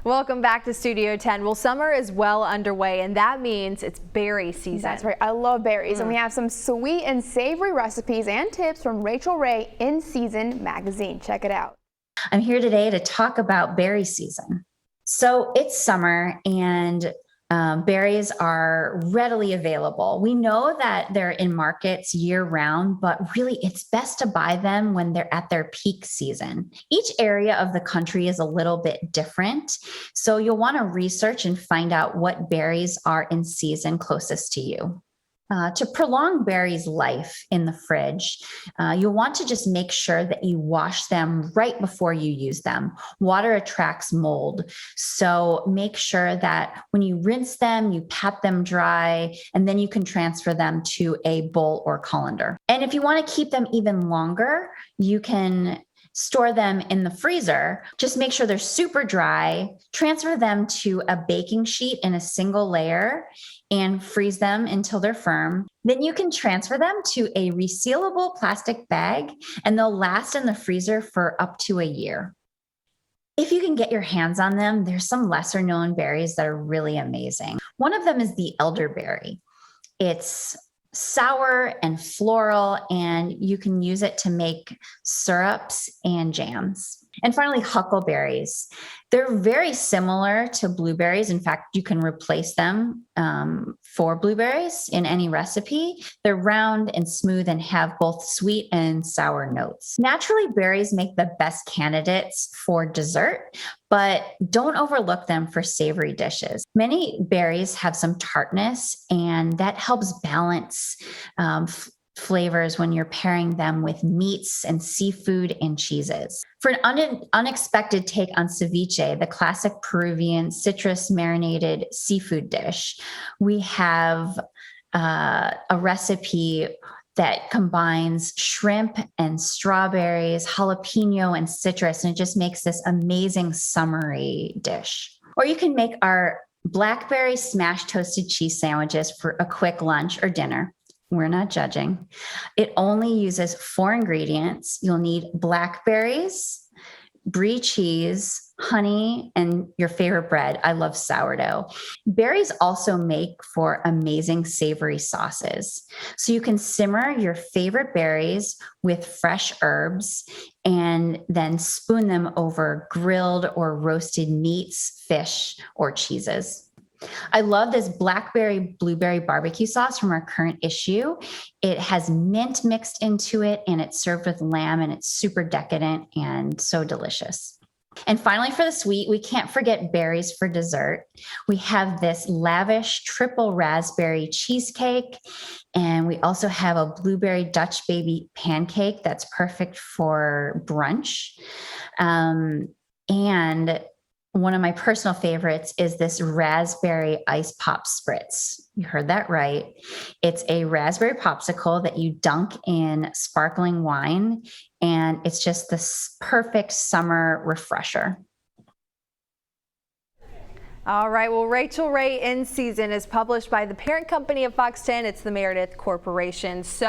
Welcome back to Studio 10. Well, summer is well underway, and that means it's berry season. That's right. I love berries, and we have some sweet and savory recipes and tips from Rachel Ray in Season magazine. Check it out. I'm here today to talk about berry season. So it's summer and berries are readily available. We know that they're in markets year round, but really it's best to buy them when they're at their peak season. Each area of the country is a little bit different. So you'll want to research and find out what berries are in season closest to you. To prolong berries' life in the fridge, you'll want to just make sure that you wash them right before you use them. Water attracts mold, so make sure that when you rinse them, you pat them dry, and then you can transfer them to a bowl or colander. And if you want to keep them even longer, you can store them in the freezer. Just make sure they're super dry, transfer them to a baking sheet in a single layer, and freeze them until they're firm. Then you can transfer them to a resealable plastic bag, and they'll last in the freezer for up to a year. If you can get your hands on them, there's some lesser known berries that are really amazing. One of them is the elderberry. It's sour and floral, and you can use it to make syrups and jams. And finally, huckleberries. They're very similar to blueberries. In fact, you can replace them for blueberries in any recipe. They're round and smooth and have both sweet and sour notes. Naturally, berries make the best candidates for dessert, but don't overlook them for savory dishes. Many berries have some tartness, and that helps balance flavors when you're pairing them with meats and seafood and cheeses. For an unexpected take on ceviche, the classic Peruvian citrus marinated seafood dish, we have a recipe that combines shrimp and strawberries, jalapeno and citrus, and it just makes this amazing summery dish. Or you can make our blackberry smashed toasted cheese sandwiches for a quick lunch or dinner. We're not judging. It only uses 4 ingredients. You'll need blackberries, brie cheese, honey, and your favorite bread. I love sourdough. Berries also make for amazing savory sauces. So you can simmer your favorite berries with fresh herbs and then spoon them over grilled or roasted meats, fish, or cheeses. I love this blackberry blueberry barbecue sauce from our current issue. It has mint mixed into it, and it's served with lamb, and it's super decadent and so delicious. And finally, for the sweet, we can't forget berries for dessert. We have this lavish triple raspberry cheesecake, and we also have a blueberry Dutch baby pancake that's perfect for brunch. And one of my personal favorites is this raspberry ice pop spritz. You heard that right. It's a raspberry popsicle that you dunk in sparkling wine, and it's just this perfect summer refresher. All right, well, Rachel Ray in Season is published by the parent company of Fox 10. It's the Meredith Corporation. So